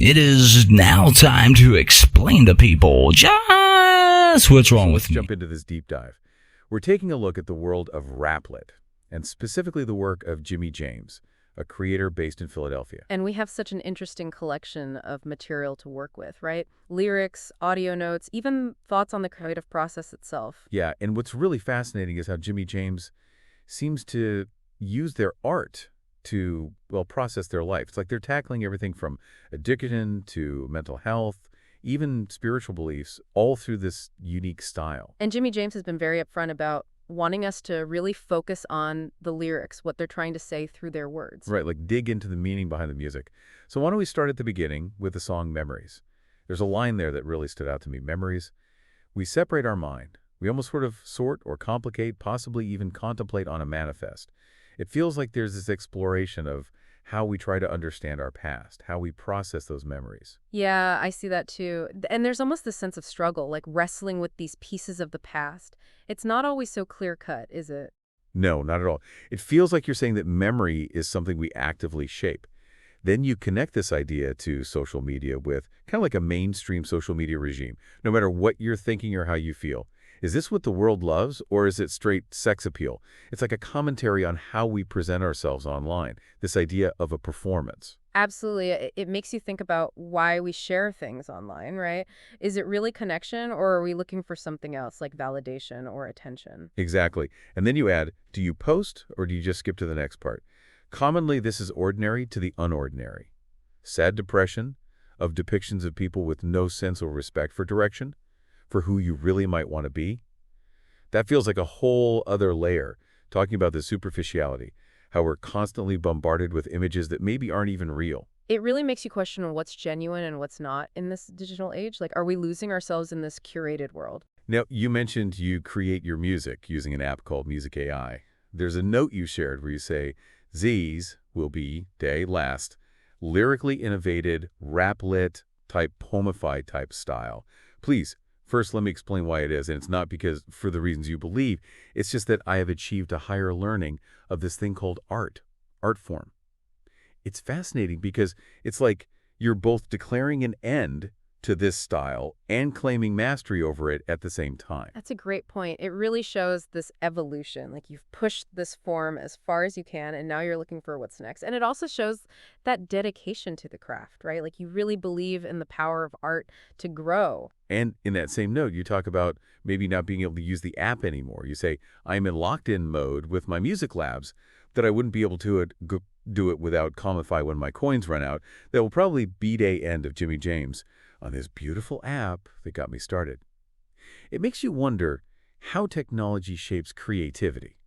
It is now time to explain to people just what's wrong with me. Jump into this deep dive. We're taking a look at the world of raplet, and specifically the work of Jimmy James, a creator based in Philadelphia. And we have such an interesting collection of material to work with, right? Lyrics, audio notes, even thoughts on the creative process itself. Yeah, and what's really fascinating is how Jimmy James seems to use their art to, well, process their life. It's like they're tackling everything from addiction to mental health, even spiritual beliefs, all through this unique style. And Jimmy James has been very upfront about wanting us to really focus on the lyrics, what they're trying to say through their words. Right, like dig into the meaning behind the music. So why don't we start at the beginning with the song Memories? There's a line there that really stood out to me. Memories. We separate our mind. We almost sort or complicate, possibly even contemplate on a manifest. It feels like there's this exploration of how we try to understand our past, how we process those memories. Yeah, I see that too. And there's almost this sense of struggle, like wrestling with these pieces of the past. It's not always so clear-cut, is it? No, not at all. It feels like you're saying that memory is something we actively shape. Then you connect this idea to social media with kind of like a mainstream social media regime. No matter what you're thinking or how you feel. Is this what the world loves, or is it straight sex appeal? It's like a commentary on how we present ourselves online, this idea of a performance. Absolutely. It makes you think about why we share things online, right? Is it really connection, or are we looking for something else like validation or attention? Exactly. And then you add, do you post, or do you just skip to the next part? Commonly, this is ordinary to the unordinary. Sad depression of depictions of people with no sense or respect for direction, for who you really might want to be. That feels like a whole other layer, talking about the superficiality, how we're constantly bombarded with images that maybe aren't even real. It really makes you question what's genuine and what's not in this digital age. Like, are we losing ourselves in this curated world? Now, you mentioned you create your music using an app called Music AI. There's a note you shared where you say, Z's will be, day, last, lyrically innovated, rap-lit type, poemify type style. Please, first, let me explain why it is, and it's not because for the reasons you believe. It's just that I have achieved a higher learning of this thing called art form. It's fascinating because it's like you're both declaring an end to this style and claiming mastery over it at the same time. That's a great point. It really shows this evolution. Like, you've pushed this form as far as you can, and now you're looking for what's next. And it also shows that dedication to the craft, right? Like, you really believe in the power of art to grow. And in that same note, you talk about maybe not being able to use the app anymore. You say, I'm in locked-in mode with my music labs, that I wouldn't be able to do it without Comify when my coins run out. That will probably be day end of Jimmy James on this beautiful app that got me started. It makes you wonder how technology shapes creativity.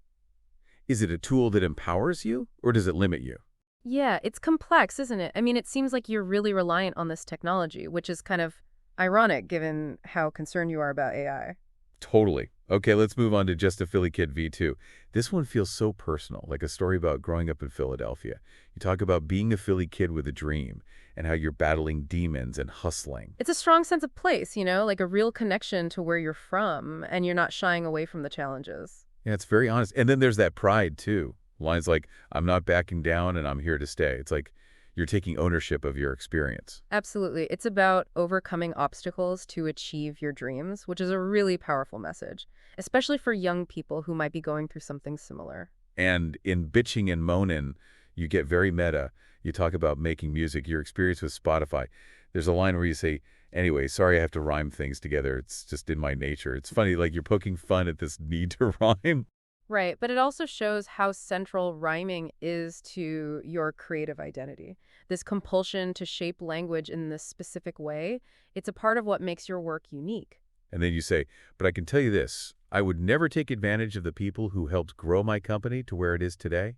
Is it a tool that empowers you, or does it limit you? Yeah, it's complex, isn't it? I mean, it seems like you're really reliant on this technology, which is kind of ironic given how concerned you are about AI. Totally. Okay, let's move on to Just a Philly Kid V2. This one feels so personal, like a story about growing up in Philadelphia. You talk about being a Philly kid with a dream and how you're battling demons and hustling. It's a strong sense of place, like a real connection to where you're from, and you're not shying away from the challenges. Yeah, it's very honest. And then there's that pride, too. Lines like, I'm not backing down and I'm here to stay. It's like you're taking ownership of your experience. Absolutely. It's about overcoming obstacles to achieve your dreams, which is a really powerful message, especially for young people who might be going through something similar. And in Bitching and Moanin', you get very meta. You talk about making music, your experience with Spotify. There's a line where you say, anyway, sorry I have to rhyme things together. It's just in my nature. It's funny, like you're poking fun at this need to rhyme. Right, but it also shows how central rhyming is to your creative identity. This compulsion to shape language in this specific way, it's a part of what makes your work unique. And then you say, but I can tell you this, I would never take advantage of the people who helped grow my company to where it is today.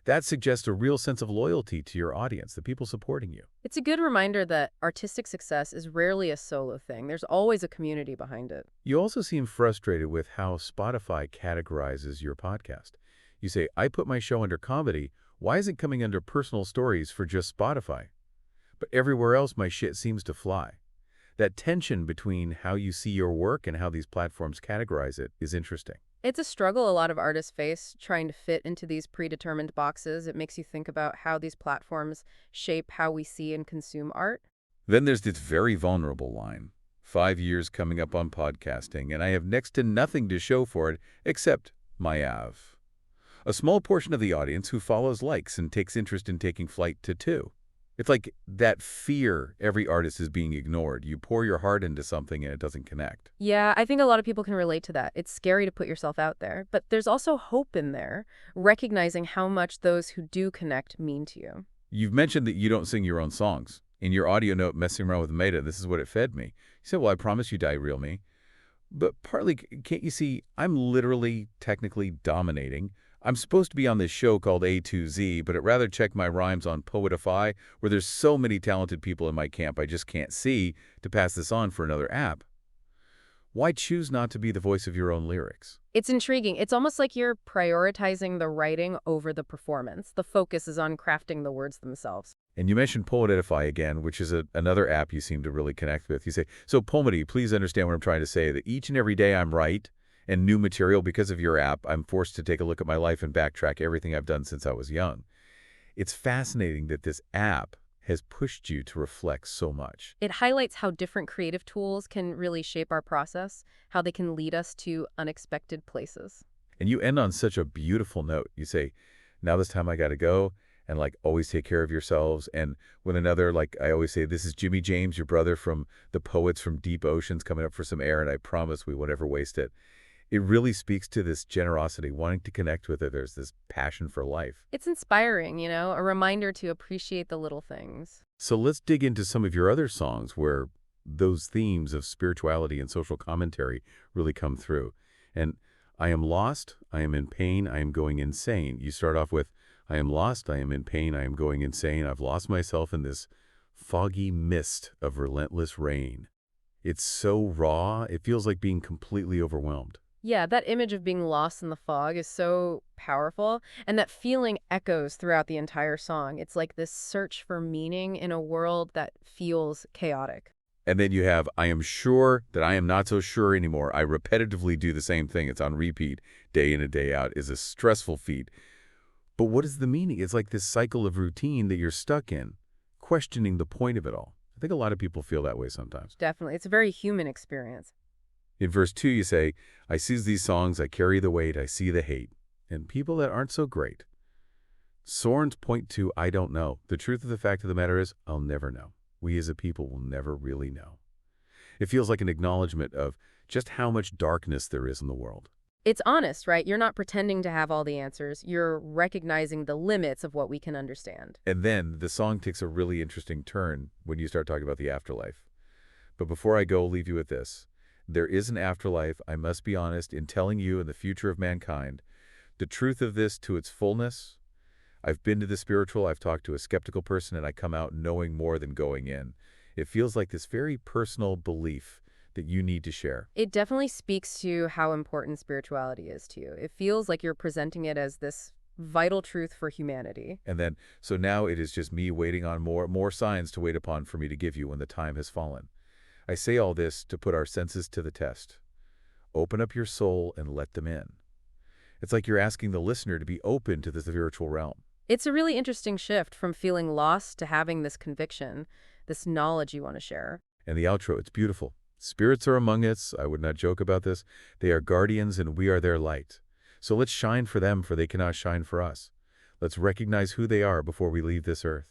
That suggests a real sense of loyalty to your audience, the people supporting you. It's a good reminder that artistic success is rarely a solo thing. There's always a community behind it. You also seem frustrated with how Spotify categorizes your podcast. You say, I put my show under comedy. Why is it coming under personal stories for just Spotify? But everywhere else, my shit seems to fly. That tension between how you see your work and how these platforms categorize it is interesting. It's a struggle a lot of artists face, trying to fit into these predetermined boxes. It makes you think about how these platforms shape how we see and consume art. Then there's this very vulnerable line. 5 years coming up on podcasting, and I have next to nothing to show for it except my AV. A small portion of the audience who follows likes and takes interest in taking flight to two. It's like that fear every artist is being ignored. You pour your heart into something and it doesn't connect. Yeah, I think a lot of people can relate to that. It's scary to put yourself out there, but there's also hope in there, recognizing how much those who do connect mean to you. You've mentioned that you don't sing your own songs. In your audio note, Messing Around with Meta, this is what it fed me. You said, well, I promise you, Reel Me. But partly, can't you see, I'm literally, technically dominating. I'm supposed to be on this show called A to Z, but I'd rather check my rhymes on Poetify, where there's so many talented people in my camp I just can't see, to pass this on for another app. Why choose not to be the voice of your own lyrics? It's intriguing. It's almost like you're prioritizing the writing over the performance. The focus is on crafting the words themselves. And you mentioned Poetify again, which is another app you seem to really connect with. You say, so Pomedy, please understand what I'm trying to say, that each and every day I'm right and new material because of your app. I'm forced to take a look at my life and backtrack everything I've done since I was young. It's fascinating that this app has pushed you to reflect so much. It highlights how different creative tools can really shape our process, how they can lead us to unexpected places. And you end on such a beautiful note. You say, now this time I got to go, and like always take care of yourselves. And with another, like I always say, this is Jimmy James, your brother from the Poets from Deep Oceans, coming up for some air, and I promise we won't ever waste it. It really speaks to this generosity, wanting to connect with others, this passion for life. It's inspiring, a reminder to appreciate the little things. So let's dig into some of your other songs where those themes of spirituality and social commentary really come through. And I am lost, I am in pain, I am going insane. You start off with, I am lost, I am in pain, I am going insane. I've lost myself in this foggy mist of relentless rain. It's so raw, it feels like being completely overwhelmed. Yeah, that image of being lost in the fog is so powerful, and that feeling echoes throughout the entire song. It's like this search for meaning in a world that feels chaotic. And then you have, I am sure that I am not so sure anymore. I repetitively do the same thing. It's on repeat, day in and day out. Is a stressful feat. But what is the meaning? It's like this cycle of routine that you're stuck in, questioning the point of it all. I think a lot of people feel that way sometimes. Definitely. It's a very human experience. In verse 2, you say, I seize these songs, I carry the weight, I see the hate, and people that aren't so great. Sorns point to, I don't know. The truth of the fact of the matter is, I'll never know. We as a people will never really know. It feels like an acknowledgement of just how much darkness there is in the world. It's honest, right? You're not pretending to have all the answers. You're recognizing the limits of what we can understand. And then the song takes a really interesting turn when you start talking about the afterlife. But before I go, I'll leave you with this. There is an afterlife, I must be honest, in telling you and the future of mankind. The truth of this to its fullness. I've been to the spiritual, I've talked to a skeptical person, and I come out knowing more than going in. It feels like this very personal belief that you need to share. It definitely speaks to how important spirituality is to you. It feels like you're presenting it as this vital truth for humanity. And then, so now it is just me waiting on more signs to wait upon for me to give you when the time has fallen. I say all this to put our senses to the test. Open up your soul and let them in. It's like you're asking the listener to be open to the spiritual realm. It's a really interesting shift from feeling lost to having this conviction, this knowledge you want to share. And the outro, it's beautiful. Spirits are among us. I would not joke about this. They are guardians and we are their light. So let's shine for them, for they cannot shine for us. Let's recognize who they are before we leave this earth.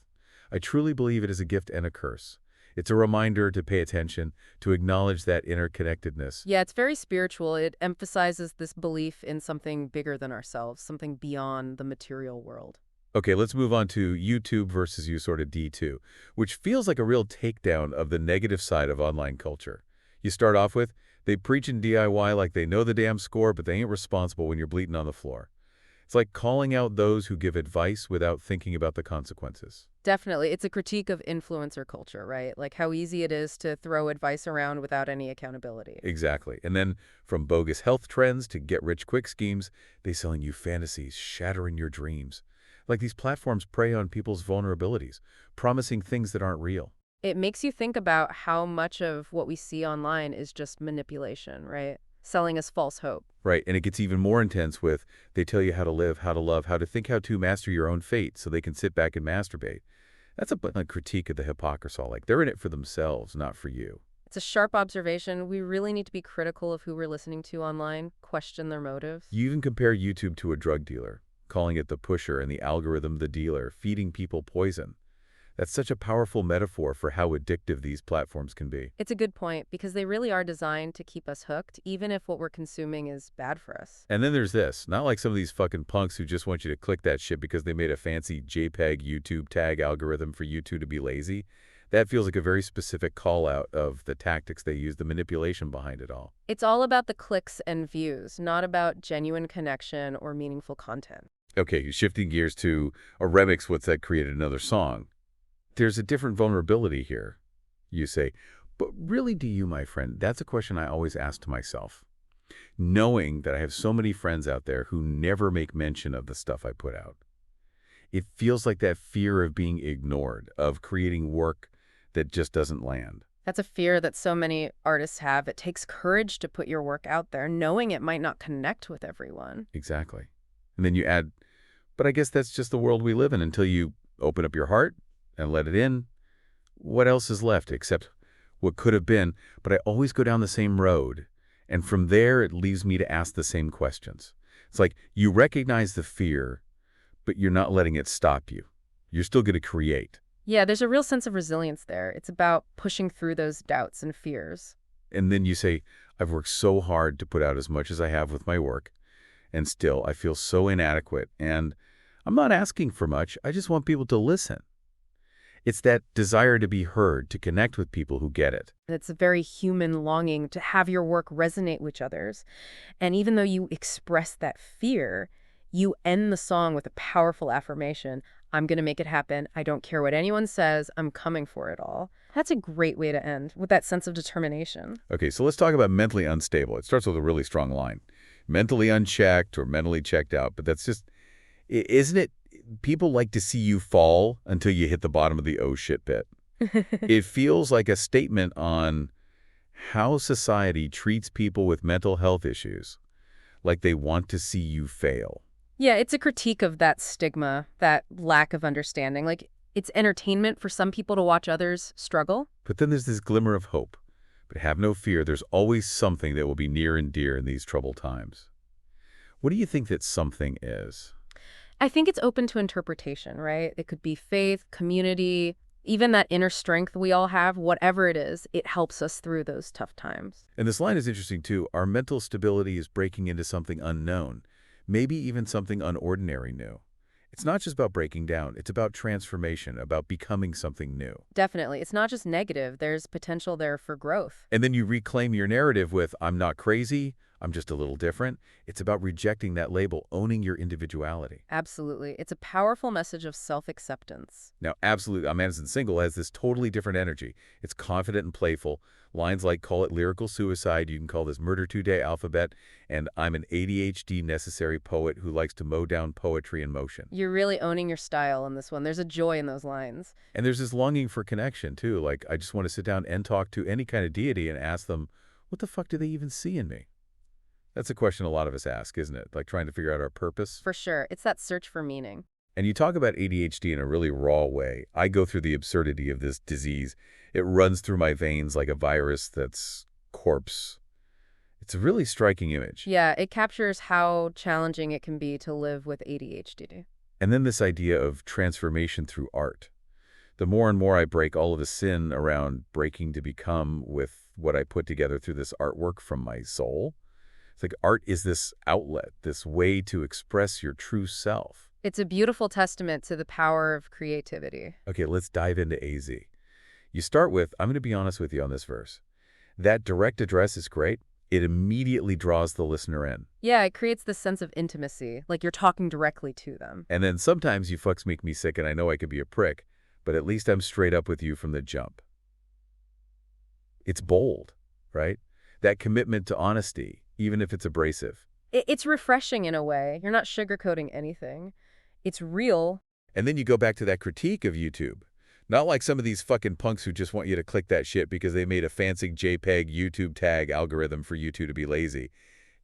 I truly believe it is a gift and a curse. It's a reminder to pay attention, to acknowledge that interconnectedness. Yeah, it's very spiritual. It emphasizes this belief in something bigger than ourselves, something beyond the material world. Okay, let's move on to YouTube versus you sort of D2, which feels like a real takedown of the negative side of online culture. You start off with, they preach in DIY like they know the damn score, but they ain't responsible when you're bleeding on the floor. It's like calling out those who give advice without thinking about the consequences. Definitely. It's a critique of influencer culture, right? Like how easy it is to throw advice around without any accountability. Exactly. And then from bogus health trends to get-rich-quick schemes, they selling you fantasies, shattering your dreams. Like these platforms prey on people's vulnerabilities, promising things that aren't real. It makes you think about how much of what we see online is just manipulation, right? Selling us false hope. Right, and it gets even more intense with, they tell you how to live, how to love, how to think, how to master your own fate so they can sit back and masturbate. That's a critique of the hypocrisy. Like, they're in it for themselves, not for you. It's a sharp observation. We really need to be critical of who we're listening to online, question their motives. You even compare YouTube to a drug dealer, calling it the pusher and the algorithm the dealer, feeding people poison. That's such a powerful metaphor for how addictive these platforms can be. It's a good point because they really are designed to keep us hooked, even if what we're consuming is bad for us. And then there's this, not like some of these fucking punks who just want you to click that shit because they made a fancy JPEG YouTube tag algorithm for you two to be lazy. That feels like a very specific call out of the tactics they use, the manipulation behind it all. It's all about the clicks and views, not about genuine connection or meaningful content. Okay, shifting gears to a remix that created another song. There's a different vulnerability here, you say. But really, do you, my friend? That's a question I always ask to myself. Knowing that I have so many friends out there who never make mention of the stuff I put out. It feels like that fear of being ignored, of creating work that just doesn't land. That's a fear that so many artists have. It takes courage to put your work out there, knowing it might not connect with everyone. Exactly. And then you add, but I guess that's just the world we live in until you open up your heart and let it in. What else is left except what could have been? But I always go down the same road. And from there, it leaves me to ask the same questions. It's like you recognize the fear, but you're not letting it stop you. You're still going to create. Yeah, there's a real sense of resilience there. It's about pushing through those doubts and fears. And then you say, I've worked so hard to put out as much as I have with my work, and still I feel so inadequate. And I'm not asking for much. I just want people to listen. It's that desire to be heard, to connect with people who get it. It's a very human longing to have your work resonate with others. And even though you express that fear, you end the song with a powerful affirmation. I'm going to make it happen. I don't care what anyone says. I'm coming for it all. That's a great way to end, with that sense of determination. Okay, so let's talk about mentally unstable. It starts with a really strong line. Mentally unchecked or mentally checked out. But that's just, isn't it? People like to see you fall until you hit the bottom of the oh shit pit. It feels like a statement on how society treats people with mental health issues, like they want to see you fail. Yeah, it's a critique of that stigma, that lack of understanding. Like, it's entertainment for some people to watch others struggle. But then there's this glimmer of hope. But have no fear, there's always something that will be near and dear in these troubled times. What do you think that something is? I think it's open to interpretation, right? It could be faith, community, even that inner strength we all have, whatever it is, it helps us through those tough times. And this line is interesting, too. Our mental stability is breaking into something unknown, maybe even something unordinary new. It's not just about breaking down. It's about transformation, about becoming something new. Definitely. It's not just negative. There's potential there for growth. And then you reclaim your narrative with, I'm not crazy, I'm just a little different. It's about rejecting that label, owning your individuality. Absolutely. It's a powerful message of self-acceptance. Now, absolutely, I'm Madison Single has this totally different energy. It's confident and playful. Lines like call it lyrical suicide, you can call this murder two-day alphabet, and I'm an ADHD necessary poet who likes to mow down poetry in motion. You're really owning your style in this one. There's a joy in those lines. And there's this longing for connection, too. Like, I just want to sit down and talk to any kind of deity and ask them, what the fuck do they even see in me? That's a question a lot of us ask, isn't it? Like trying to figure out our purpose. For sure. It's that search for meaning. And you talk about ADHD in a really raw way. I go through the absurdity of this disease. It runs through my veins like a virus that's corpse. It's a really striking image. Yeah, it captures how challenging it can be to live with ADHD. And then this idea of transformation through art. The more and more I break all of the sin around breaking to become with what I put together through this artwork from my soul. It's like art is this outlet, this way to express your true self. It's a beautiful testament to the power of creativity. Okay, let's dive into AZ. You start with, I'm going to be honest with you on this verse. That direct address is great. It immediately draws the listener in. Yeah, it creates this sense of intimacy, like you're talking directly to them. And then sometimes you fucks make me sick and I know I could be a prick, but at least I'm straight up with you from the jump. It's bold, right? That commitment to honesty, even if it's abrasive. It's refreshing in a way. You're not sugarcoating anything. It's real. And then you go back to that critique of YouTube. Not like some of these fucking punks who just want you to click that shit because they made a fancy JPEG YouTube tag algorithm for you two to be lazy.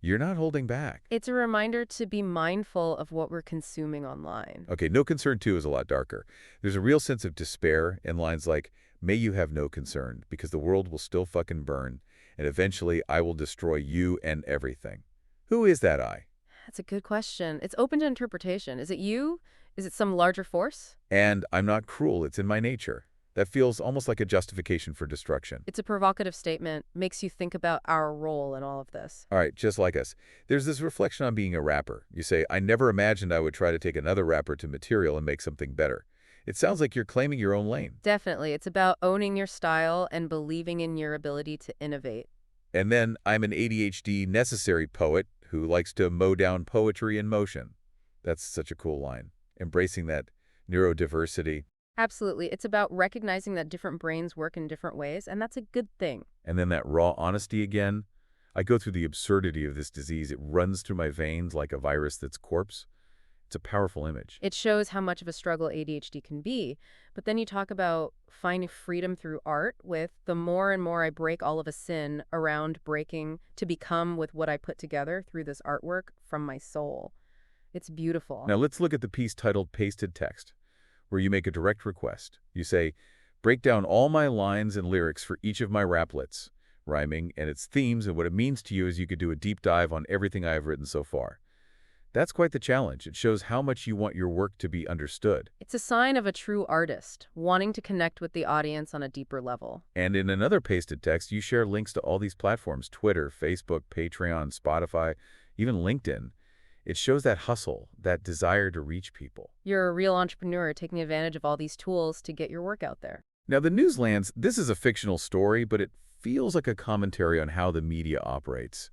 You're not holding back. It's a reminder to be mindful of what we're consuming online. Okay, no concern too is a lot darker. There's a real sense of despair in lines like, may you have no concern, because the world will still fucking burn, and eventually I will destroy you and everything. Who is that I? That's a good question. It's open to interpretation. Is it you? Is it some larger force? And I'm not cruel, it's in my nature. That feels almost like a justification for destruction. It's a provocative statement, makes you think about our role in all of this. All right, just like us. There's this reflection on being a rapper. You say, I never imagined I would try to take another rapper to material and make something better. It sounds like you're claiming your own lane. Definitely. It's about owning your style and believing in your ability to innovate. And then I'm an ADHD necessary poet who likes to mow down poetry in motion. That's such a cool line. Embracing that neurodiversity. Absolutely. It's about recognizing that different brains work in different ways, and that's a good thing. And then that raw honesty again. I go through the absurdity of this disease. It runs through my veins like a virus that's corpse. It's a powerful image. It shows how much of a struggle ADHD can be. But then you talk about finding freedom through art with the more and more I break all of a sin around breaking to become with what I put together through this artwork from my soul. It's beautiful. Now let's look at the piece titled Pasted Text, where you make a direct request. You say, break down all my lines and lyrics for each of my raplets, rhyming, and its themes and what it means to you as you could do a deep dive on everything I have written so far. That's quite the challenge. It shows how much you want your work to be understood. It's a sign of a true artist, wanting to connect with the audience on a deeper level. And in another pasted text, you share links to all these platforms, Twitter, Facebook, Patreon, Spotify, even LinkedIn. It shows that hustle, that desire to reach people. You're a real entrepreneur taking advantage of all these tools to get your work out there. Now, the Newslands, this is a fictional story, but it feels like a commentary on how the media operates.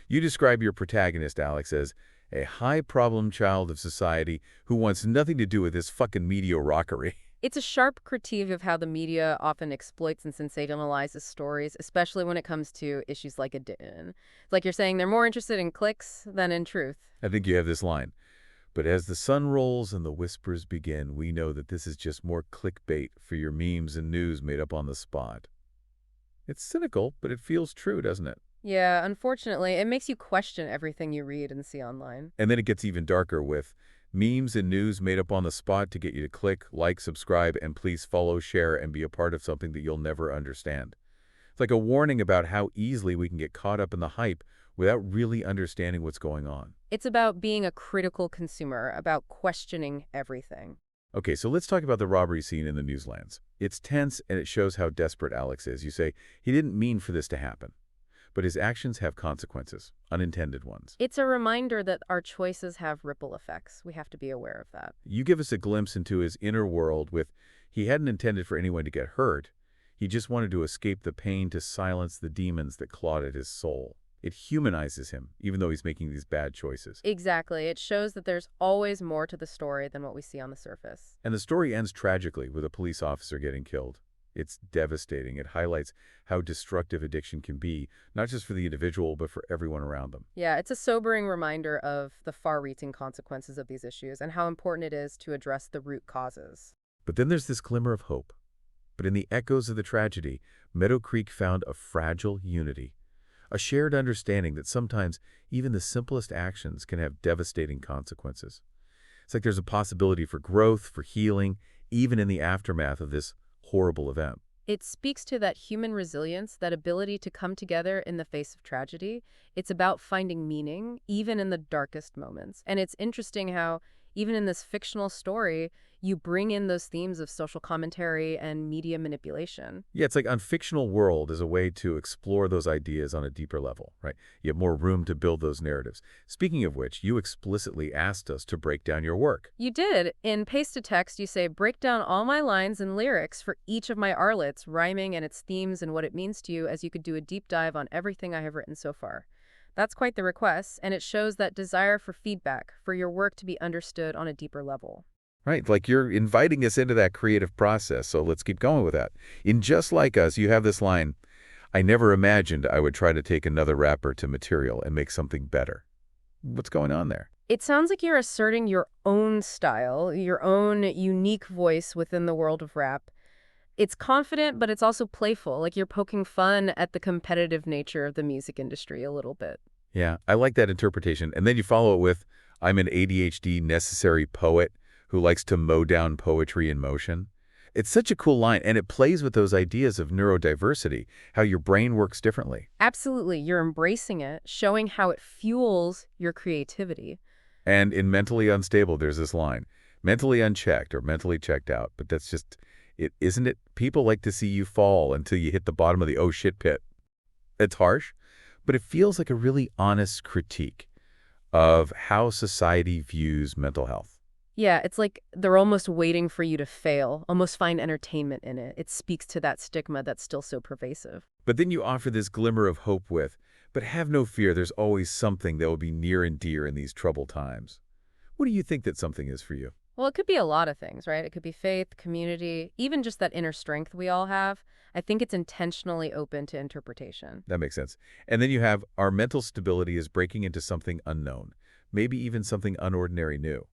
You describe your protagonist, Alex, as a high-problem child of society who wants nothing to do with this fucking media rockery. It's a sharp critique of how the media often exploits and sensationalizes stories, especially when it comes to issues like addiction. It's like you're saying they're more interested in clicks than in truth. I think you have this line. But as the sun rolls and the whispers begin, we know that this is just more clickbait for your memes and news made up on the spot. It's cynical, but it feels true, doesn't it? Yeah, unfortunately, it makes you question everything you read and see online. And then it gets even darker with memes and news made up on the spot to get you to click, like, subscribe, and please follow, share, and be a part of something that you'll never understand. It's like a warning about how easily we can get caught up in the hype without really understanding what's going on. It's about being a critical consumer, about questioning everything. Okay, so let's talk about the robbery scene in the Newslands. It's tense, and it shows how desperate Alex is. You say, he didn't mean for this to happen. But his actions have consequences, unintended ones. It's a reminder that our choices have ripple effects. We have to be aware of that. You give us a glimpse into his inner world with, he hadn't intended for anyone to get hurt. He just wanted to escape the pain to silence the demons that clawed at his soul. It humanizes him, even though he's making these bad choices. Exactly. It shows that there's always more to the story than what we see on the surface. And the story ends tragically with a police officer getting killed. It's devastating. It highlights how destructive addiction can be, not just for the individual, but for everyone around them. Yeah, it's a sobering reminder of the far-reaching consequences of these issues and how important it is to address the root causes. But then there's this glimmer of hope. But in the echoes of the tragedy, Meadow Creek found a fragile unity, a shared understanding that sometimes even the simplest actions can have devastating consequences. It's like there's a possibility for growth, for healing, even in the aftermath of this horrible event. It speaks to that human resilience, that ability to come together in the face of tragedy. It's about finding meaning, even in the darkest moments. And it's interesting how, even in this fictional story, you bring in those themes of social commentary and media manipulation. Yeah, it's like on fictional world as a way to explore those ideas on a deeper level, right? You have more room to build those narratives. Speaking of which, you explicitly asked us to break down your work. You did. In Pasted Text, you say, break down all my lines and lyrics for each of my artlets, rhyming and its themes and what it means to you as you could do a deep dive on everything I have written so far. That's quite the request, and it shows that desire for feedback, for your work to be understood on a deeper level. Right, like you're inviting us into that creative process, so let's keep going with that. In Just Like Us, you have this line, I never imagined I would try to take another rapper to material and make something better. What's going on there? It sounds like you're asserting your own style, your own unique voice within the world of rap. It's confident, but it's also playful, like you're poking fun at the competitive nature of the music industry a little bit. Yeah, I like that interpretation. And then you follow it with, I'm an ADHD necessary poet who likes to mow down poetry in motion. It's such a cool line, and it plays with those ideas of neurodiversity, how your brain works differently. Absolutely. You're embracing it, showing how it fuels your creativity. And in Mentally Unstable, there's this line, mentally unchecked or mentally checked out. But that's just, it isn't it? People like to see you fall until you hit the bottom of the oh shit pit. It's harsh, but it feels like a really honest critique of how society views mental health. Yeah, it's like they're almost waiting for you to fail, almost find entertainment in it. It speaks to that stigma that's still so pervasive. But then you offer this glimmer of hope with, but have no fear, there's always something that will be near and dear in these troubled times. What do you think that something is for you? Well, it could be a lot of things, right? It could be faith, community, even just that inner strength we all have. I think it's intentionally open to interpretation. That makes sense. And then you have, our mental stability is breaking into something unknown, maybe even something unordinary new.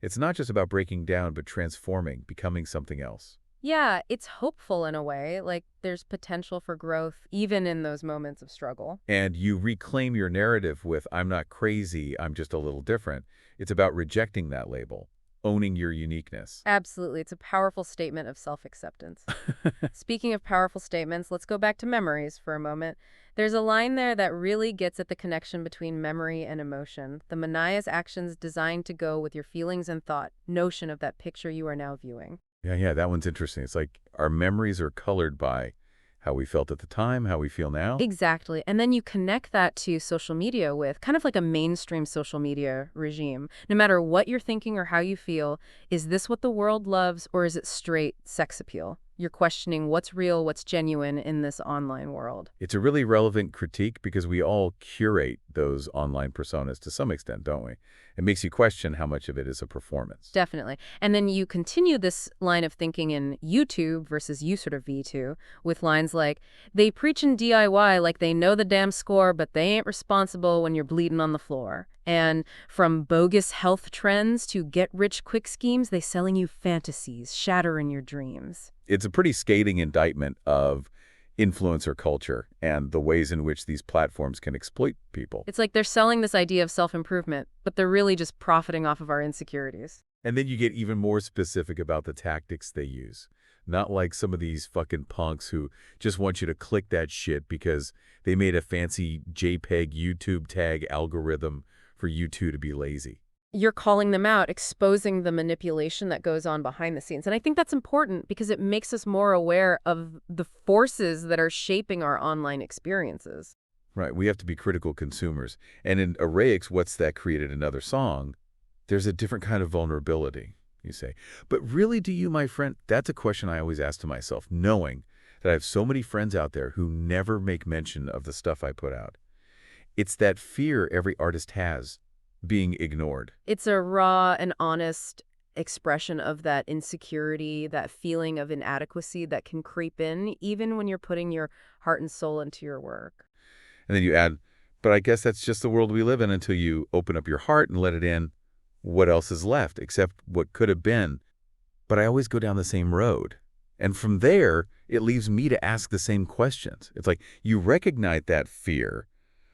It's not just about breaking down, but transforming, becoming something else. Yeah, it's hopeful in a way, like there's potential for growth even in those moments of struggle. And you reclaim your narrative with, I'm not crazy, I'm just a little different. It's about rejecting that label, owning your uniqueness. Absolutely. It's a powerful statement of self-acceptance. Speaking of powerful statements, let's go back to memories for a moment. There's a line there that really gets at the connection between memory and emotion. The mania's actions designed to go with your feelings and thought, notion of that picture you are now viewing. Yeah, that one's interesting. It's like our memories are colored by how we felt at the time, how we feel now. Exactly. And then you connect that to social media with kind of like a mainstream social media regime. No matter what you're thinking or how you feel, is this what the world loves or is it straight sex appeal? You're questioning what's real, what's genuine in this online world. It's a really relevant critique because we all curate those online personas to some extent, don't we? It makes you question how much of it is a performance. Definitely. And then you continue this line of thinking in YouTube versus you sort of V2 with lines like, they preach in DIY like they know the damn score, but they ain't responsible when you're bleeding on the floor. And from bogus health trends to get-rich-quick schemes, they selling you fantasies, shattering your dreams. It's a pretty scathing indictment of influencer culture and the ways in which these platforms can exploit people. It's like they're selling this idea of self-improvement, but they're really just profiting off of our insecurities. And then you get even more specific about the tactics they use. Not like some of these fucking punks who just want you to click that shit because they made a fancy JPEG YouTube tag algorithm for you two to be lazy. You're calling them out, exposing the manipulation that goes on behind the scenes. And I think that's important because it makes us more aware of the forces that are shaping our online experiences. Right, we have to be critical consumers. And in Arraics, What's That Created Another Song, there's a different kind of vulnerability, you say. But really, do you, my friend? That's a question I always ask to myself, knowing that I have so many friends out there who never make mention of the stuff I put out. It's that fear every artist has, being ignored. It's a raw and honest expression of that insecurity, that feeling of inadequacy that can creep in even when you're putting your heart and soul into your work. And then you add, but I guess that's just the world we live in until you open up your heart and let it in. What else is left except what could have been? But I always go down the same road. And from there, it leaves me to ask the same questions. It's like you recognize that fear,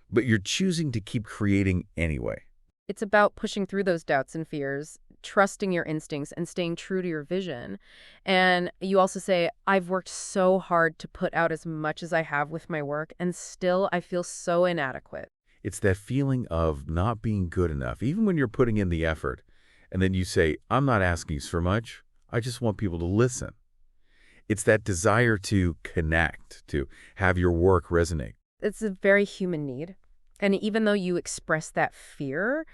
but you're choosing to keep creating anyway. It's about pushing through those doubts and fears, trusting your instincts, and staying true to your vision. And you also say, I've worked so hard to put out as much as I have with my work, and still I feel so inadequate. It's that feeling of not being good enough, even when you're putting in the effort. And then you say, I'm not asking for much. I just want people to listen. It's that desire to connect, to have your work resonate. It's a very human need. And even though you express that fear,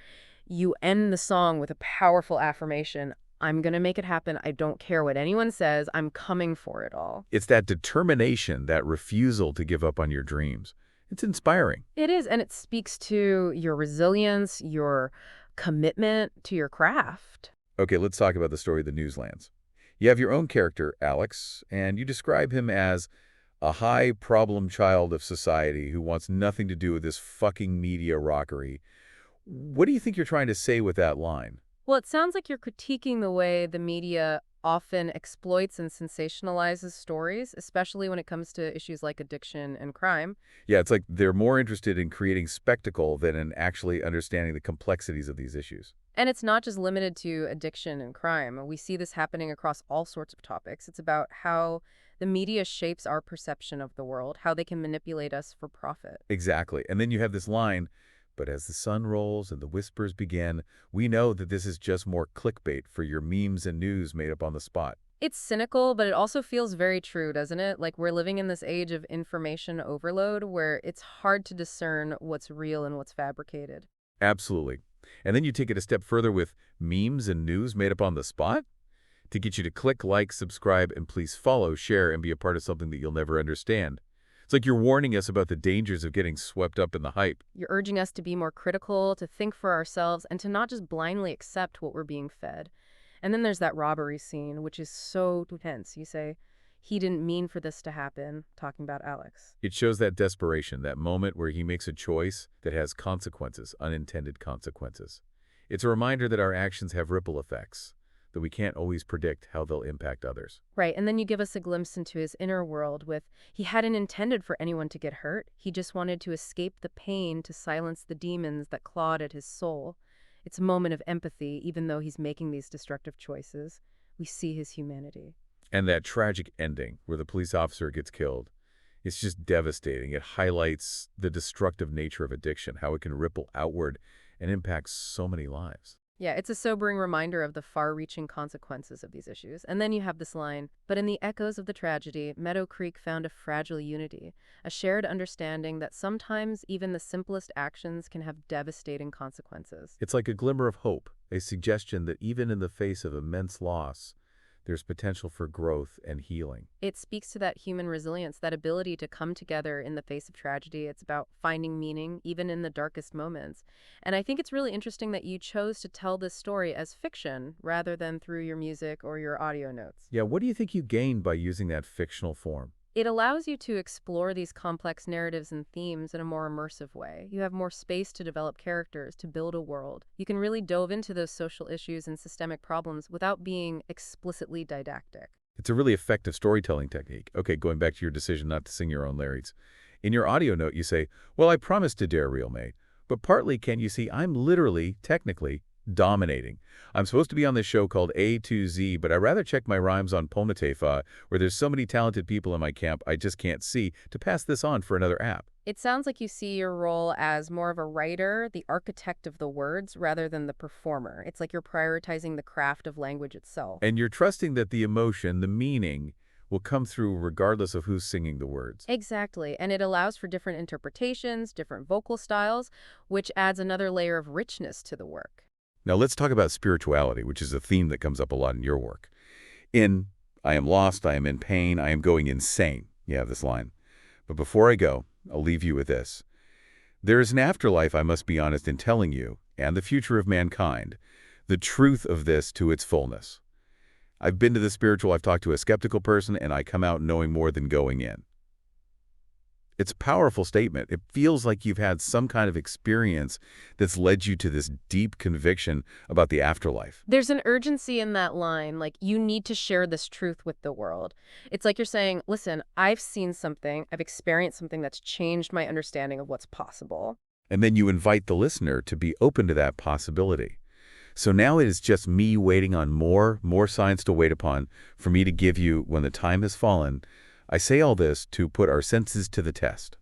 you end the song with a powerful affirmation. I'm going to make it happen. I don't care what anyone says. I'm coming for it all. It's that determination, that refusal to give up on your dreams. It's inspiring. It is, and it speaks to your resilience, your commitment to your craft. Okay, let's talk about the story of the Newslands. You have your own character, Alex, and you describe him as a high problem child of society who wants nothing to do with this fucking media rockery. What do you think you're trying to say with that line? Well, it sounds like you're critiquing the way the media often exploits and sensationalizes stories, especially when it comes to issues like addiction and crime. Yeah, it's like they're more interested in creating spectacle than in actually understanding the complexities of these issues. And it's not just limited to addiction and crime. We see this happening across all sorts of topics. It's about how the media shapes our perception of the world, how they can manipulate us for profit. Exactly. And then you have this line, but as the sun rolls and the whispers begin, we know that this is just more clickbait for your memes and news made up on the spot. It's cynical, but it also feels very true, doesn't it? Like we're living in this age of information overload where it's hard to discern what's real and what's fabricated. Absolutely. And then you take it a step further with memes and news made up on the spot to get you to click, like, subscribe, and please follow, share, and be a part of something that you'll never understand. It's like you're warning us about the dangers of getting swept up in the hype. You're urging us to be more critical, to think for ourselves, and to not just blindly accept what we're being fed. And then there's that robbery scene, which is so tense. You say, he didn't mean for this to happen, talking about Alex. It shows that desperation, that moment where he makes a choice that has consequences, unintended consequences. It's a reminder that our actions have ripple effects, that we can't always predict how they'll impact others. Right, and then you give us a glimpse into his inner world with, he hadn't intended for anyone to get hurt. He just wanted to escape the pain, to silence the demons that clawed at his soul. It's a moment of empathy, even though he's making these destructive choices. We see his humanity. And that tragic ending where the police officer gets killed, it's just devastating. It highlights the destructive nature of addiction, how it can ripple outward and impact so many lives. Yeah, it's a sobering reminder of the far-reaching consequences of these issues. And then you have this line, but in the echoes of the tragedy, Meadow Creek found a fragile unity, a shared understanding that sometimes even the simplest actions can have devastating consequences. It's like a glimmer of hope, a suggestion that even in the face of immense loss, there's potential for growth and healing. It speaks to that human resilience, that ability to come together in the face of tragedy. It's about finding meaning, even in the darkest moments. And I think it's really interesting that you chose to tell this story as fiction rather than through your music or your audio notes. Yeah, what do you think you gained by using that fictional form? It allows you to explore these complex narratives and themes in a more immersive way. You have more space to develop characters, to build a world. You can really delve into those social issues and systemic problems without being explicitly didactic. It's a really effective storytelling technique. Okay, going back to your decision not to sing your own lyrics. In your audio note, you say, well, I promised to dare real mate, but partly, can you see, I'm literally, technically, dominating. I'm supposed to be on this show called A to Z, but I rather check my rhymes on Pomatefa, where there's so many talented people in my camp I just can't see, to pass this on for another app. It sounds like you see your role as more of a writer, the architect of the words, rather than the performer. It's like you're prioritizing the craft of language itself. And you're trusting that the emotion, the meaning, will come through regardless of who's singing the words. Exactly, and it allows for different interpretations, different vocal styles, which adds another layer of richness to the work. Now let's talk about spirituality, which is a theme that comes up a lot in your work. In I am lost, I am in pain, I am going insane. You have this line. But before I go, I'll leave you with this. There is an afterlife, I must be honest in telling you, and the future of mankind, the truth of this to its fullness. I've been to the spiritual, I've talked to a skeptical person, and I come out knowing more than going in. It's a powerful statement. It feels like you've had some kind of experience that's led you to this deep conviction about the afterlife. There's an urgency in that line, like you need to share this truth with the world. It's like you're saying, listen, I've seen something, I've experienced something that's changed my understanding of what's possible. And then you invite the listener to be open to that possibility. So now it is just me waiting on more signs to wait upon for me to give you when the time has fallen. I say all this to put our senses to the test.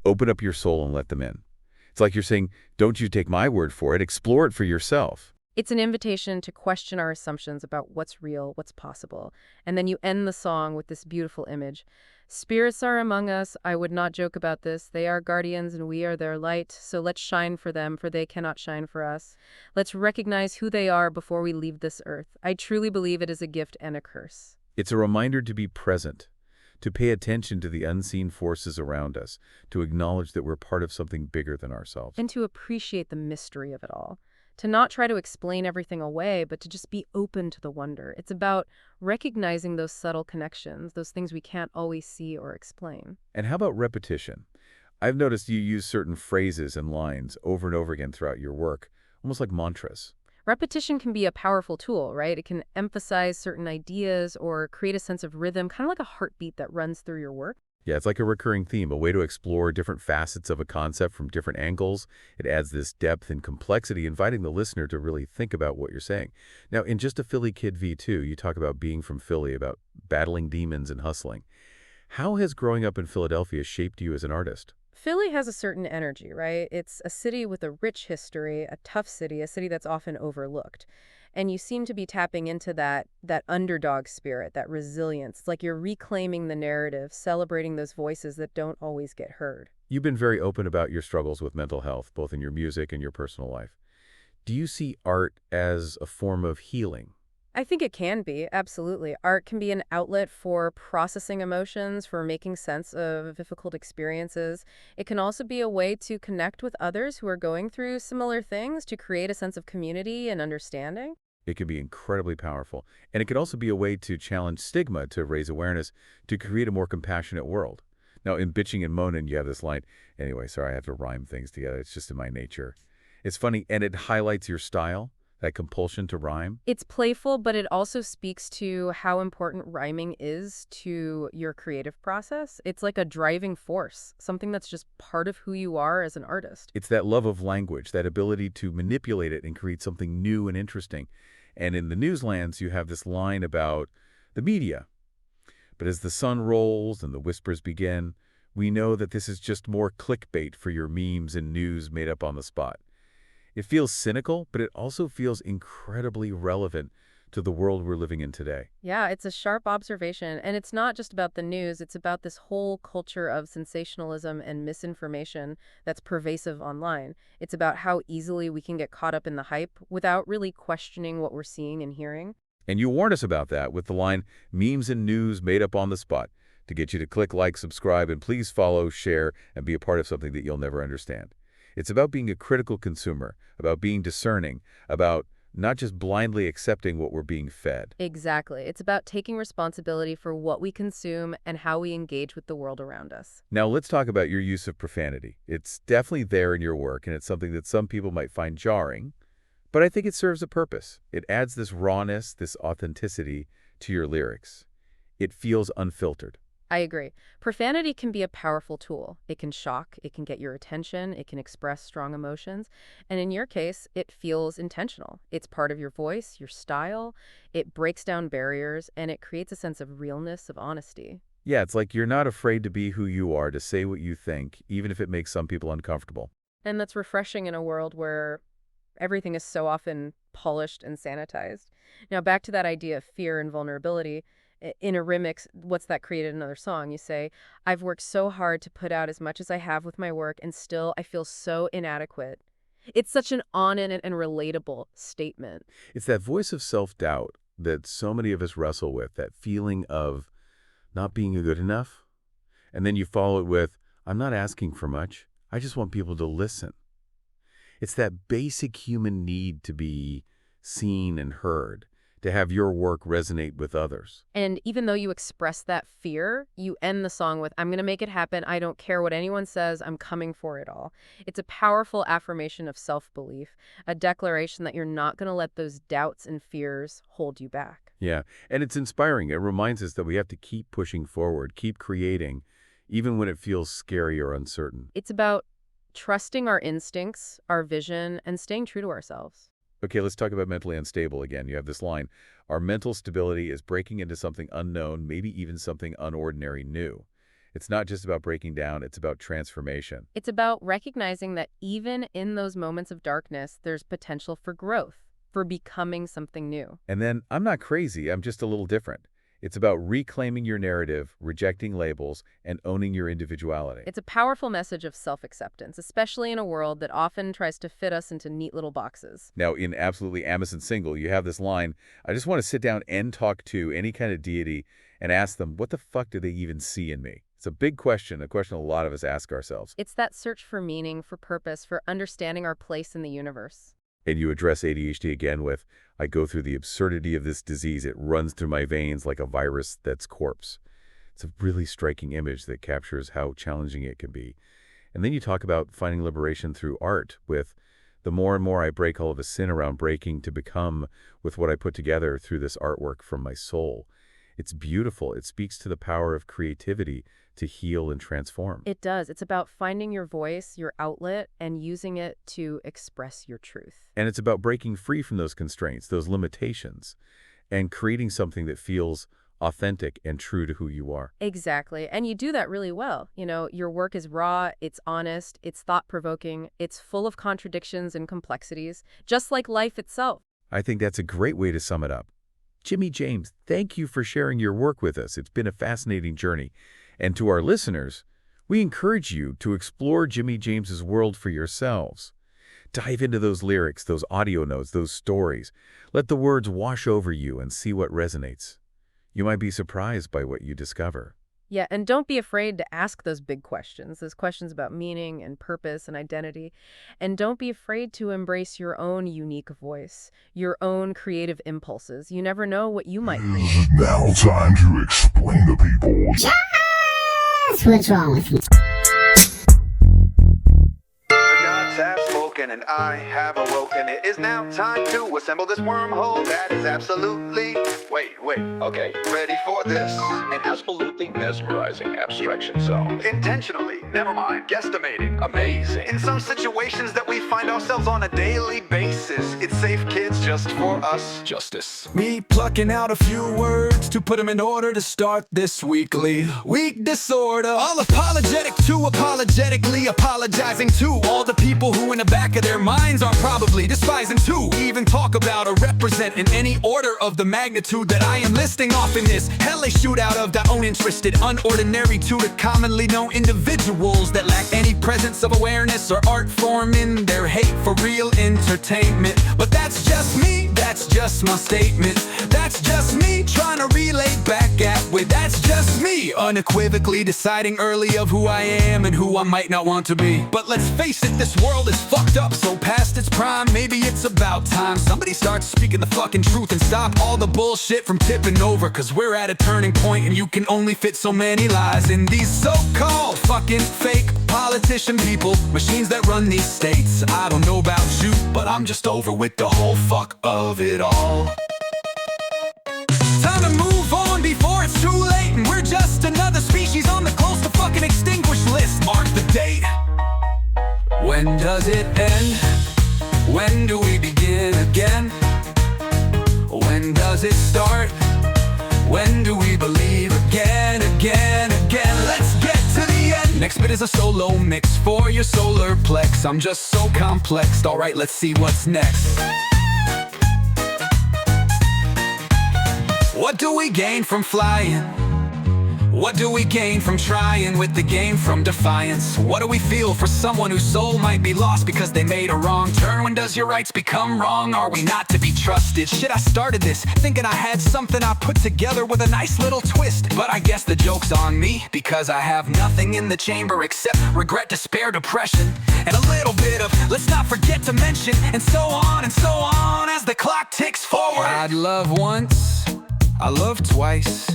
Open up your soul and let them in. It's like you're saying, don't you take my word for it, explore it for yourself. It's an invitation to question our assumptions about what's real, what's possible. And then you end the song with this beautiful image. Spirits are among us, I would not joke about this. They are guardians and we are their light. So let's shine for them, for they cannot shine for us. Let's recognize who they are before we leave this earth. I truly believe it is a gift and a curse. It's a reminder to be present, to pay attention to the unseen forces around us, to acknowledge that we're part of something bigger than ourselves. And to appreciate the mystery of it all. To not try to explain everything away, but to just be open to the wonder. It's about recognizing those subtle connections, those things we can't always see or explain. And how about repetition? I've noticed you use certain phrases and lines over and over again throughout your work, almost like mantras. Repetition can be a powerful tool, right? It can emphasize certain ideas or create a sense of rhythm, kind of like a heartbeat that runs through your work. Yeah, it's like a recurring theme, a way to explore different facets of a concept from different angles. It adds this depth and complexity, inviting the listener to really think about what you're saying. Now, in Just a Philly Kid V2, you talk about being from Philly, about battling demons and hustling. How has growing up in Philadelphia shaped you as an artist? Philly has a certain energy, right? It's a city with a rich history, a tough city, a city that's often overlooked. And you seem to be tapping into that underdog spirit, that resilience. It's like you're reclaiming the narrative, celebrating those voices that don't always get heard. You've been very open about your struggles with mental health, both in your music and your personal life. Do you see art as a form of healing? I think it can be, absolutely. Art can be an outlet for processing emotions, for making sense of difficult experiences. It can also be a way to connect with others who are going through similar things, to create a sense of community and understanding. It can be incredibly powerful. And it can also be a way to challenge stigma, to raise awareness, to create a more compassionate world. Now, in Bitching and Moaning, you have this line. Anyway, sorry, I have to rhyme things together. It's just in my nature. It's funny, and it highlights your style, that compulsion to rhyme. It's playful, but it also speaks to how important rhyming is to your creative process. It's like a driving force, something that's just part of who you are as an artist. It's that love of language, that ability to manipulate it and create something new and interesting. And in the newslands, you have this line about the media. But as the sun rolls and the whispers begin, we know that this is just more clickbait for your memes and news made up on the spot. It feels cynical, but it also feels incredibly relevant to the world we're living in today. Yeah, it's a sharp observation. And it's not just about the news, it's about this whole culture of sensationalism and misinformation that's pervasive online. It's about how easily we can get caught up in the hype without really questioning what we're seeing and hearing. And you warned us about that with the line, memes and news made up on the spot, to get you to click like, subscribe, and please follow, share, and be a part of something that you'll never understand. It's about being a critical consumer, about being discerning, about not just blindly accepting what we're being fed. Exactly. It's about taking responsibility for what we consume and how we engage with the world around us. Now, let's talk about your use of profanity. It's definitely there in your work, and it's something that some people might find jarring, but I think it serves a purpose. It adds this rawness, this authenticity to your lyrics. It feels unfiltered. I agree. Profanity can be a powerful tool. It can shock, it can get your attention, it can express strong emotions. And in your case, it feels intentional. It's part of your voice, your style. It breaks down barriers, and it creates a sense of realness, of honesty. Yeah, it's like you're not afraid to be who you are, to say what you think, even if it makes some people uncomfortable. And that's refreshing in a world where everything is so often polished and sanitized. Now, back to that idea of fear and vulnerability. In a remix, what's that created another song? You say, I've worked so hard to put out as much as I have with my work, and still I feel so inadequate. It's such an honest and relatable statement. It's that voice of self-doubt that so many of us wrestle with, that feeling of not being good enough. And then you follow it with, I'm not asking for much. I just want people to listen. It's that basic human need to be seen and heard, to have your work resonate with others. And even though you express that fear, you end the song with, I'm going to make it happen. I don't care what anyone says. I'm coming for it all. It's a powerful affirmation of self-belief, a declaration that you're not going to let those doubts and fears hold you back. Yeah, and it's inspiring. It reminds us that we have to keep pushing forward, keep creating, even when it feels scary or uncertain. It's about trusting our instincts, our vision, and staying true to ourselves. Okay, let's talk about mentally unstable again. You have this line, our mental stability is breaking into something unknown, maybe even something unordinary new. It's not just about breaking down, it's about transformation. It's about recognizing that even in those moments of darkness, there's potential for growth, for becoming something new. And then, I'm not crazy, I'm just a little different. It's about reclaiming your narrative, rejecting labels, and owning your individuality. It's a powerful message of self-acceptance, especially in a world that often tries to fit us into neat little boxes. Now, in Absolutely Amazon Single, you have this line, I just want to sit down and talk to any kind of deity and ask them, what the fuck do they even see in me? It's a big question, a question a lot of us ask ourselves. It's that search for meaning, for purpose, for understanding our place in the universe. And you address ADHD again with, I go through the absurdity of this disease. It runs through my veins like a virus that's corpse. It's a really striking image that captures how challenging it can be. And then you talk about finding liberation through art with The more and more I break all of the sin around breaking to become with what I put together through this artwork from my soul. It's beautiful. It speaks to the power of creativity to heal and transform. It does. It's about finding your voice, your outlet, and using it to express your truth. And it's about breaking free from those constraints, those limitations, and creating something that feels authentic and true to who you are. Exactly. And you do that really well. Your work is raw, it's honest, it's thought-provoking, it's full of contradictions and complexities, just like life itself. I think that's a great way to sum it up. Jimmy James, thank you for sharing your work with us. It's been a fascinating journey. And to our listeners, we encourage you to explore Jimmy James's world for yourselves. Dive into those lyrics, those audio notes, those stories. Let the words wash over you and see what resonates. You might be surprised by what you discover. Yeah, and don't be afraid to ask those big questions, those questions about meaning and purpose and identity. And don't be afraid to embrace your own unique voice, your own creative impulses. You never know what you might create. Is it now time to explain to people? Yes! What's wrong with you? The gods have spoken and I have awoken. It is now time to assemble this wormhole that is absolutely... Wait, okay. Ready for this? An absolutely mesmerizing abstraction zone. Intentionally, never mind, guesstimating. Amazing. In some situations that we find ourselves on a daily basis, it's safe, kids, just for us. Justice. Me plucking out a few words to put them in order to start this weekly week disorder. All apologetic to apologetically apologizing to all the people who in the back of their minds are probably despising to even talk about or represent in any order of the magnitude that I am listing off in this hellish shootout of the uninterested, unordinary to the commonly known individuals that lack any presence of awareness or art form in their hate for real entertainment. But that's just me, that's just my statement. That's just me trying to relay back at with. That's just me unequivocally deciding early of who I am and who I might not want to be. But let's face it, this world is fucked up so past its prime. Maybe it's about time somebody starts speaking the fucking truth and stop all the bullshit from tipping over. Cause we're at a turning point and you can only fit so many lies in these so-called fucking fake politician people, machines that run these states. I don't know about you, but I'm just over with the whole fuck of it all. Time to move on before it's too late, and we're just another species on the close to fucking extinguished list. Mark the date. When does it end? When do we begin again? When does it start? When do we believe again? Let's get to the end. Next bit is a solo mix for your solar plex. I'm just so complex. Alright, let's see what's next. What do we gain from flying? What do we gain from trying with the game from defiance? What do we feel for someone whose soul might be lost because they made a wrong turn? When does your rights become wrong? Are we not to be trusted? Shit, I started this thinking I had something I put together with a nice little twist. But I guess the joke's on me, because I have nothing in the chamber except regret, despair, depression, and a little bit of let's not forget to mention, and so on as the clock ticks forward. I'd love once, I love twice.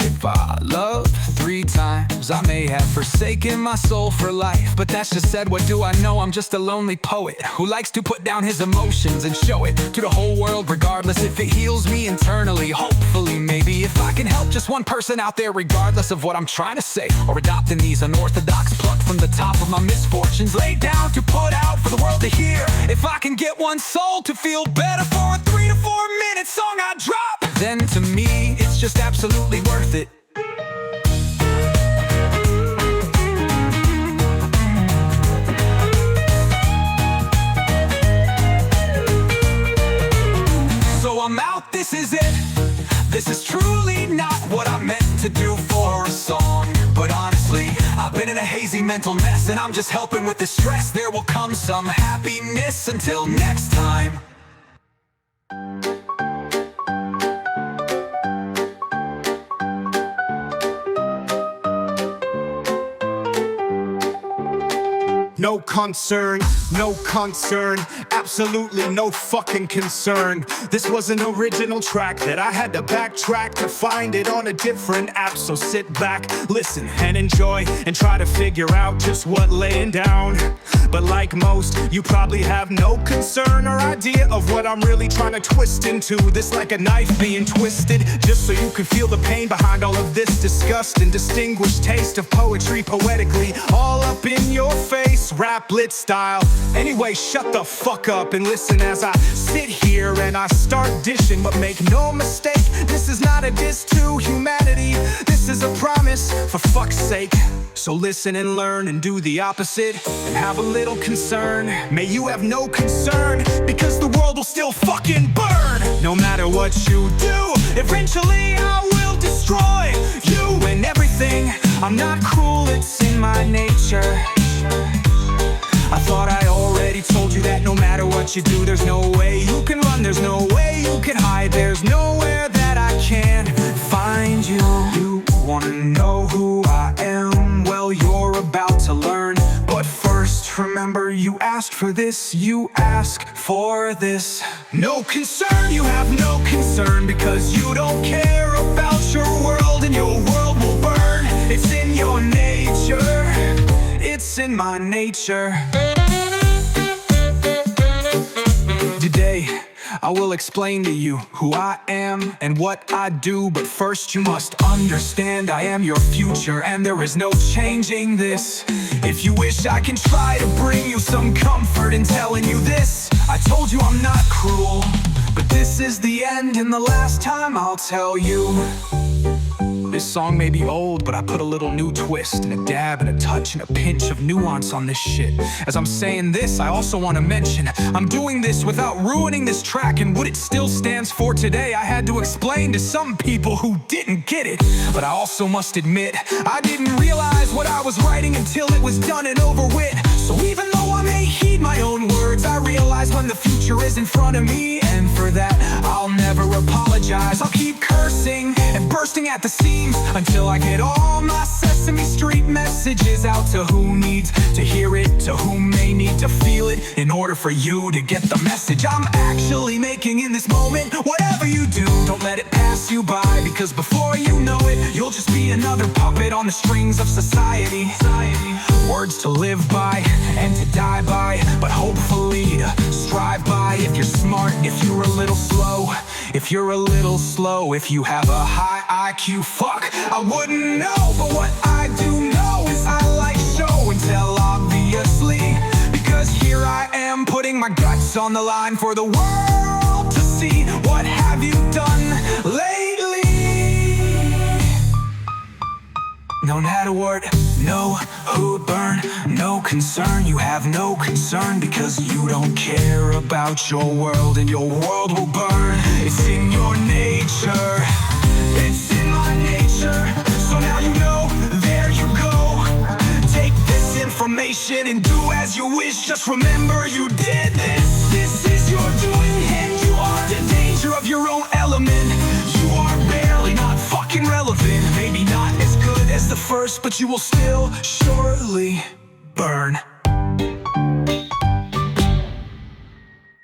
If I love 3 times, I may have forsaken my soul for life. But that's just said, what do I know? I'm just a lonely poet who likes to put down his emotions and show it to the whole world, regardless if it heals me internally. Hopefully, maybe if I can help just one person out there, regardless of what I'm trying to say, or adopting these unorthodox plucked from the top of my misfortunes, laid down to put out for the world to hear. If I can get one soul to feel better for a 3 to 4 minute song I drop, then to me it's just absolutely worth it. So I'm out, this is it. This is truly not what I meant to do for a song. But honestly, I've been in a hazy mental mess, and I'm just helping with the stress. There will come some happiness. Until next time. no concern, no concern, absolutely no fucking concern. This was an original track that I had to backtrack to find it on a different app. So sit back, listen and enjoy, and try to figure out just what laying down. But like most, you probably have no concern or idea of what I'm really trying to twist into. This like a knife being twisted, just so you can feel the pain behind all of this disgust and distinguished taste of poetry poetically, all up in your face, rap lit style. Anyway, shut the fuck up and listen as I sit here and I start dishing. But make no mistake, this is not a diss to humanity, this is a promise, for fuck's sake. So listen and learn and do the opposite, and have a little concern. May you have no concern, because the world will still fucking burn. No matter what you do, eventually I will destroy you and everything. I'm not cruel, it's in my nature. I thought I already told you that no matter what you do, there's no way you can run, there's no way you can hide, there's nowhere that I can find you. You wanna know who I am? Well, you're about to learn. But first, remember you asked for this, you ask for this. No concern, you have no concern, because you don't care about your world, and your world will burn. It's in your nature, it's in my nature. Today, I will explain to you who I am and what I do. But first you must understand I am your future, and there is no changing this. If you wish, I can try to bring you some comfort in telling you this. I told you I'm not cruel, but this is the end and the last time I'll tell you. This song may be old, but I put a little new twist and a dab and a touch and a pinch of nuance on this shit. As I'm saying this, I also want to mention I'm doing this without ruining this track and what it still stands for today. I had to explain to some people who didn't get it, but I also must admit I didn't realize what I was writing until it was done and over with. So even though I may heed my own words, I realize when the future is in front of me, and for that I'll never apologize. I'll keep cursing and bursting at the seams until I get all my Sesame Street messages out to who needs to hear it, to who may need to feel it, in order for you to get the message I'm actually making in this moment. Whatever you do, don't let it pass you by, because before you know it, you'll just be another puppet on the strings of society. Words to live by and to die by, but hopefully to strive by. If you're smart, if you're a little slow, if you're a little slow, if you have a high IQ, fuck, I wouldn't know. But what I do know is I like show and tell, obviously, because here I am putting my guts on the line for the world to see. What have you done lately? No matter what, no who would burn, no concern. You have no concern, because you don't care about your world, and your world will burn. It's in your nature, it's in my nature. So now you know, there you go. Take this information and do as you wish. Just remember you did this. This is your doing, and you are the danger of your own element. You are barely not fucking relevant. Maybe not as good as the first, but you will still surely burn.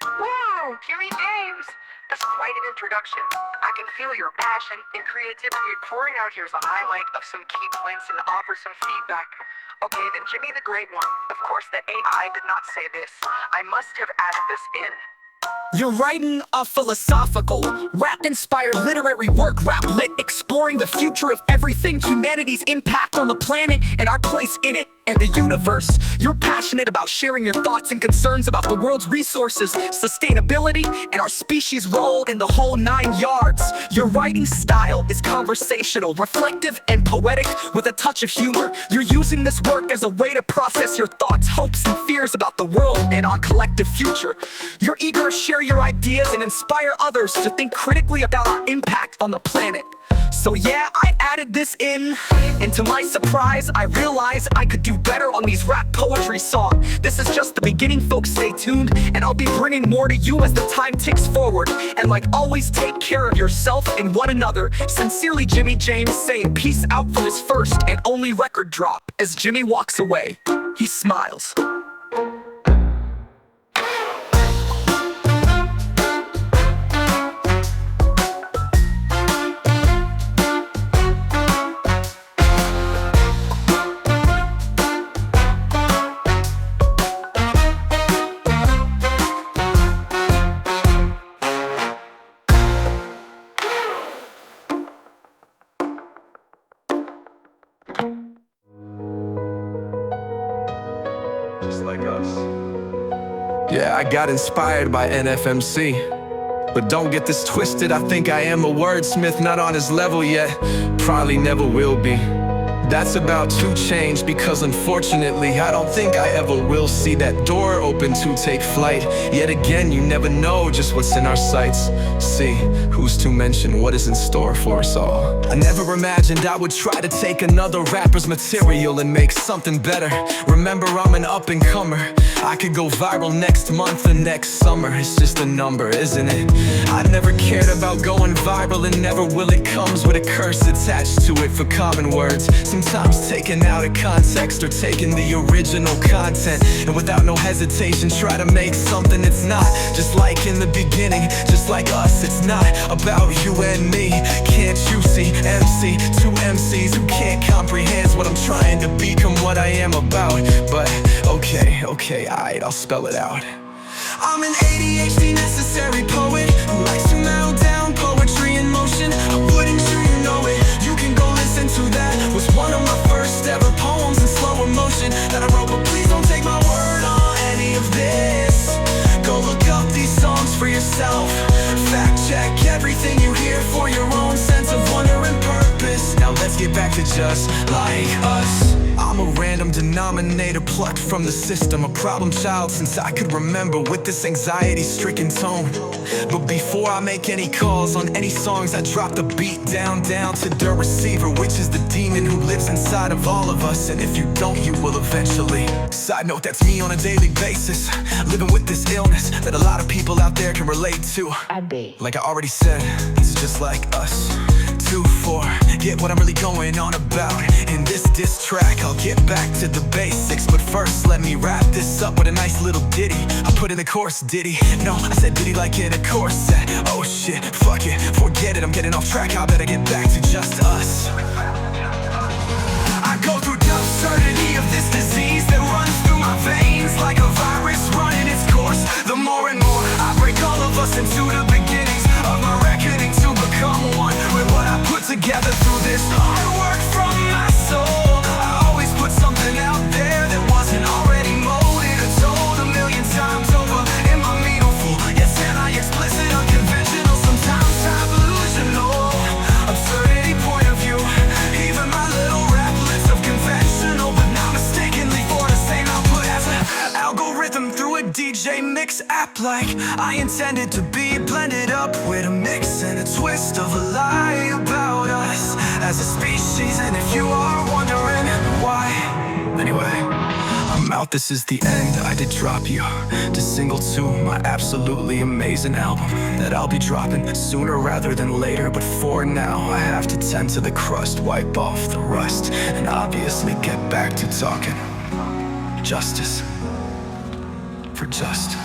Wow, Jimmy James! That's quite an introduction. I can feel your passion and creativity pouring out here as a highlight of some key points and offer some feedback. Okay, then Jimmy the Great One. Of course, that AI did not say this. I must have added this in. You're writing a philosophical, rap-inspired literary work, rap-lit, exploring the future of everything, humanity's impact on the planet and our place in it and the universe. You're passionate about sharing your thoughts and concerns about the world's resources, sustainability, and our species' role in the whole 9 yards. Your writing style is conversational, reflective, and poetic with a touch of humor. You're using this work as a way to process your thoughts, hopes, and fears about the world and our collective future. You're eager to share your ideas and inspire others to think critically about our impact on the planet. So yeah, I added this in, and to my surprise, I realized I could do better on these rap poetry songs. This is just the beginning, folks, stay tuned, and I'll be bringing more to you as the time ticks forward. And like always, take care of yourself and one another. Sincerely, Jimmy James, saying peace out for his first and only record drop. As Jimmy walks away, he smiles. just like us. Yeah, I got inspired by NFMC. But don't get this twisted, I think I am a wordsmith, not on his level yet, probably never will be. That's about to change because unfortunately I don't think I ever will see that door open to take flight. Yet again, you never know just what's in our sights. See, who's to mention what is in store for us all? I never imagined I would try to take another rapper's material and make something better. Remember, I'm an up-and-comer. I could go viral next month or next summer. It's just a number, isn't it? I never cared about going viral, and never will. It comes with a curse attached to it for common words, sometimes taken out of context or taking the original content and without no hesitation try to make something it's not. Just like in the beginning, just like us, it's not about you and me. Can't you see? MC, two MCs who can't comprehend what I'm trying to become, what I am about. But okay, alright, I'll spell it out. I'm an ADHD necessary poet who likes to melt down poetry in motion. I wouldn't sure you know it. You can go listen to that. Was one of my first ever poems in slower motion that I wrote, but please don't take my word on any of this. Go look up these songs for yourself. Fact check everything you hear for your own sense of wonder and purpose. Now let's get back to just like us. I'm a random denominator plucked from the system, a problem child since I could remember, with this anxiety-stricken tone. But before I make any calls on any songs, I drop the beat down to the receiver, which is the demon who lives inside of all of us. And if you don't, you will eventually. Side note, that's me on a daily basis, living with this illness that a lot of people out there can relate to. Like I already said, it's just like us. 2-4, get what I'm really going on about. In this diss track, I'll get back to the basics, but first let me wrap this up with a nice little ditty. I put in the chorus, ditty. No, I said ditty like in a corset. Oh shit, fuck it, forget it, I'm getting off track. I better get back to just us. I go through the absurdity of this disease that runs through my veins like a virus running its course. The more and more I break all of us into the beginnings of my reckoning to become one with what I put together through this hard work from my soul. I always put something out there that wasn't already molded or told a million times over in my meaningful, yet semi-explicit, unconventional, sometimes delusional, absurdity point of view. Even my little raplets of conventional, but not mistakenly for the same output as an algorithm through a DJ mix app. Like I intended to be blended up with a mix and a twist of a lie about us as a species. And if you are wondering why, anyway, I'm out, this is the end. I did drop you to single 2, my absolutely amazing album that I'll be dropping sooner rather than later. But for now, I have to tend to the crust, wipe off the rust, and obviously get back to talking justice for just